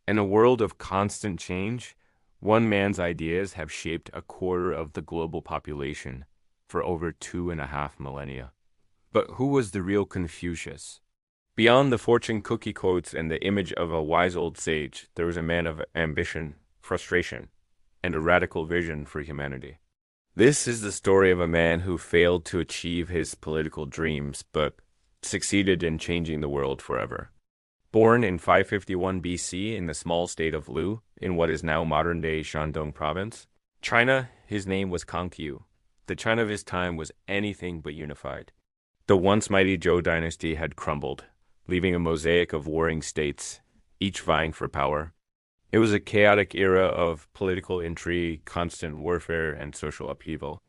In a world of constant change, one man's ideas have shaped a quarter of the global population for over 2.5 millennia. But who was the real Confucius? Beyond the fortune cookie quotes and the image of a wise old sage, there was a man of ambition, frustration, and a radical vision for humanity. This is the story of a man who failed to achieve his political dreams, but succeeded in changing the world forever. Born in 551 BC in the small state of Lu, in what is now modern-day Shandong province, China, his name was Confucius. The China of his time was anything but unified. The once mighty Zhou dynasty had crumbled, leaving a mosaic of warring states, each vying for power. It was a chaotic era of political intrigue, constant warfare, and social upheaval.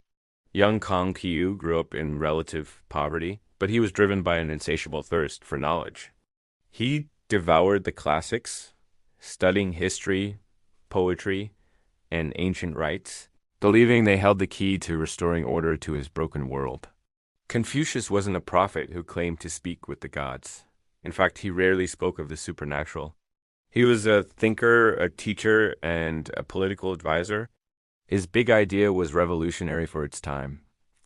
Young Kang Qiu grew up in relative poverty, but he was driven by an insatiable thirst for knowledge. He devoured the classics, studying history, poetry, and ancient rites, believing they held the key to restoring order to his broken world. Confucius wasn't a prophet who claimed to speak with the gods. In fact, he rarely spoke of the supernatural. He was a thinker, a teacher, and a political advisor. His big idea was revolutionary for its time,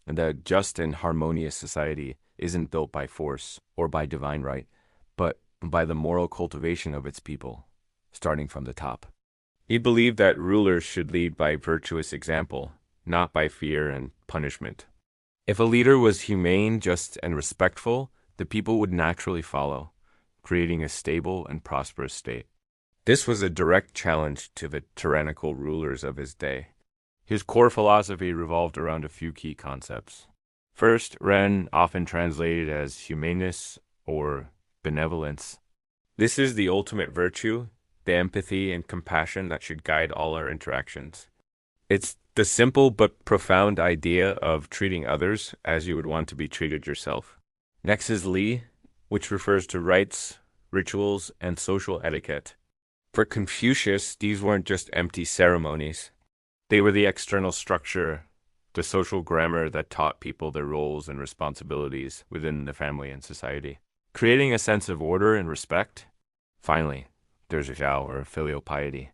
and that just and harmonious society isn't built by force or by divine right, but by the moral cultivation of its people, starting from the top. He believed that rulers should lead by virtuous example, not by fear and punishment. If a leader was humane, just, and respectful, the people would naturally follow, creating a stable and prosperous state. This was a direct challenge to the tyrannical rulers of his day. His core philosophy revolved around a few key concepts. First, Ren, often translated as humaneness or benevolence. This is the ultimate virtue, the empathy and compassion that should guide all our interactions. It's the simple but profound idea of treating others as you would want to be treated yourself. Next is Li, which refers to rites, rituals, and social etiquette. For Confucius, these weren't just empty ceremonies. They were the external structure, the social grammar that taught people their roles and responsibilities within the family and society, creating a sense of order and respect. Finally, there's Zhao, or filial piety.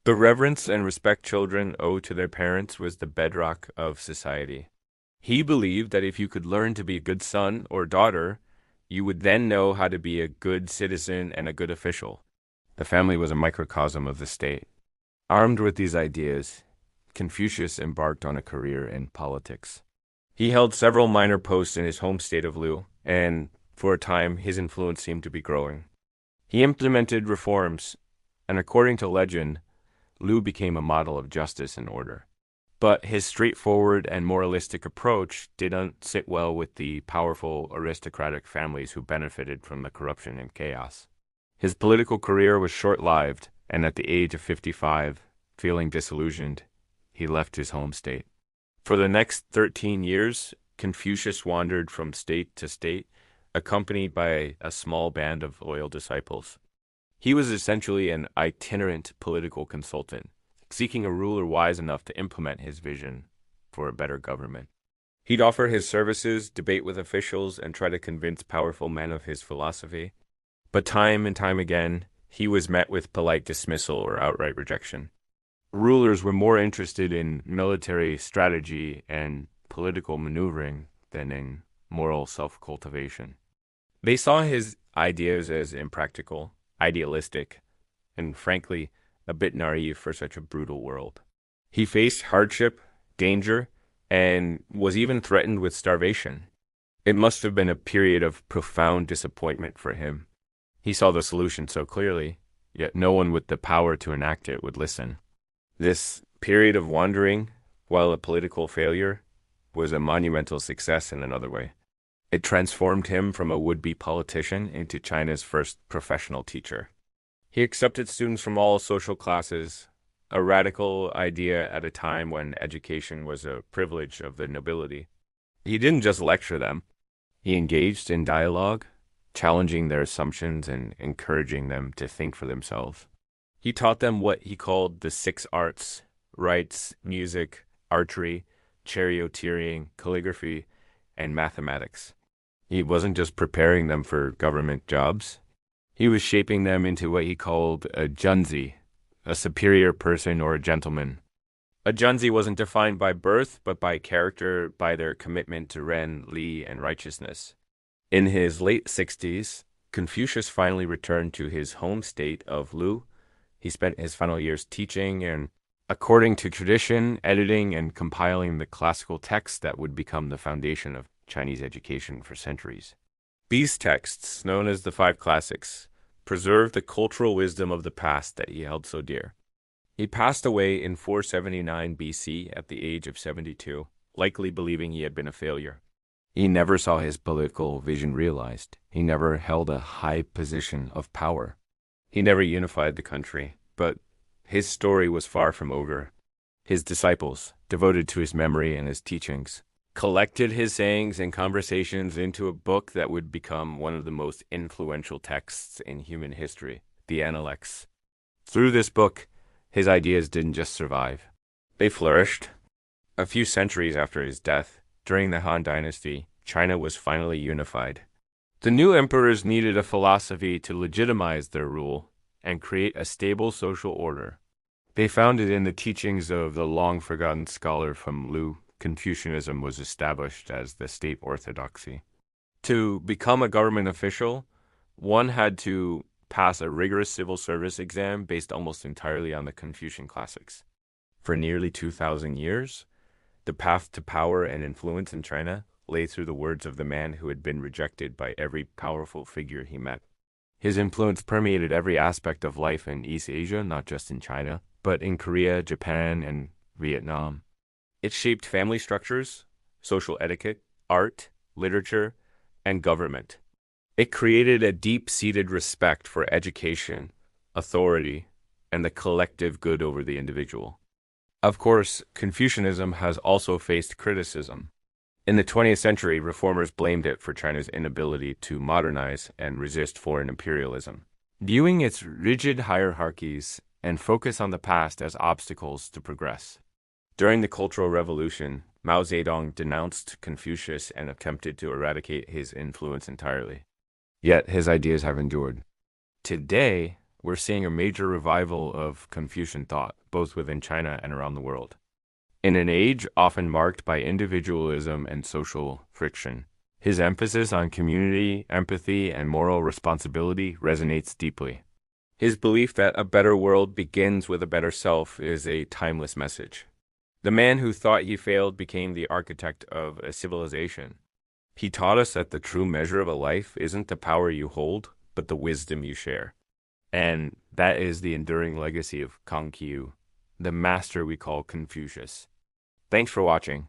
The reverence and respect children owe to their parents was the bedrock of society. He believed that if you could learn to be a good son or daughter, you would then know how to be a good citizen and a good official. The family was a microcosm of the state. Armed with these ideas, Confucius embarked on a career in politics. He held several minor posts in his home state of Lu, and for a time his influence seemed to be growing. He implemented reforms, and according to legend, Lu became a model of justice and order. But his straightforward and moralistic approach didn't sit well with the powerful aristocratic families who benefited from the corruption and chaos. His political career was short-lived, and at the age of 55, feeling disillusioned, he left his home state. For the next 13 years, Confucius wandered from state to state, accompanied by a small band of loyal disciples. He was essentially an itinerant political consultant, seeking a ruler wise enough to implement his vision for a better government. He'd offer his services, debate with officials, and try to convince powerful men of his philosophy. But time and time again, he was met with polite dismissal or outright rejection. Rulers were more interested in military strategy and political maneuvering than in moral self-cultivation. They saw his ideas as impractical, idealistic, and frankly, a bit naive for such a brutal world. He faced hardship, danger, and was even threatened with starvation. It must have been a period of profound disappointment for him. He saw the solution so clearly, yet no one with the power to enact it would listen. This period of wandering, while a political failure, was a monumental success in another way. It transformed him from a would-be politician into China's first professional teacher. He accepted students from all social classes, a radical idea at a time when education was a privilege of the nobility. He didn't just lecture them. He engaged in dialogue, challenging their assumptions and encouraging them to think for themselves. He taught them what he called the 6 arts: rites, music, archery, charioteering, calligraphy, and mathematics. He wasn't just preparing them for government jobs. He was shaping them into what he called a junzi, a superior person or a gentleman. A junzi wasn't defined by birth, but by character, by their commitment to Ren, Li, and righteousness. In his late 60s, Confucius finally returned to his home state of Lu. He spent his final years teaching and, according to tradition, editing and compiling the classical texts that would become the foundation of Chinese education for centuries. These texts, known as the Five Classics, preserve the cultural wisdom of the past that he held so dear. He passed away in 479 BC at the age of 72, likely believing he had been a failure. He never saw his political vision realized. He never held a high position of power. He never unified the country, but his story was far from over. His disciples, devoted to his memory and his teachings, collected his sayings and conversations into a book that would become one of the most influential texts in human history, the Analects. Through this book, his ideas didn't just survive. They flourished. A few centuries after his death, during the Han Dynasty, China was finally unified. The new emperors needed a philosophy to legitimize their rule and create a stable social order. They found it in the teachings of the long-forgotten scholar from Lu. Confucianism was established as the state orthodoxy. To become a government official, one had to pass a rigorous civil service exam based almost entirely on the Confucian classics. For nearly 2,000 years, the path to power and influence in China lay through the words of the man who had been rejected by every powerful figure he met. His influence permeated every aspect of life in East Asia, not just in China, but in Korea, Japan, and Vietnam. It shaped family structures, social etiquette, art, literature, and government. It created a deep-seated respect for education, authority, and the collective good over the individual. Of course, Confucianism has also faced criticism. In the 20th century, reformers blamed it for China's inability to modernize and resist foreign imperialism, viewing its rigid hierarchies and focus on the past as obstacles to progress. During the Cultural Revolution, Mao Zedong denounced Confucius and attempted to eradicate his influence entirely. Yet his ideas have endured. Today, we're seeing a major revival of Confucian thought, both within China and around the world. In an age often marked by individualism and social friction, his emphasis on community, empathy, and moral responsibility resonates deeply. His belief that a better world begins with a better self is a timeless message. The man who thought he failed became the architect of a civilization. He taught us that the true measure of a life isn't the power you hold, but the wisdom you share. And that is the enduring legacy of Confucius, the master we call Confucius. Thanks for watching.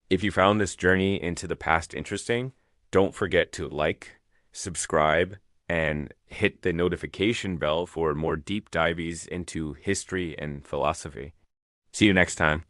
If you found this journey into the past interesting, don't forget to like, subscribe, and hit the notification bell for more deep dives into history and philosophy. See you next time.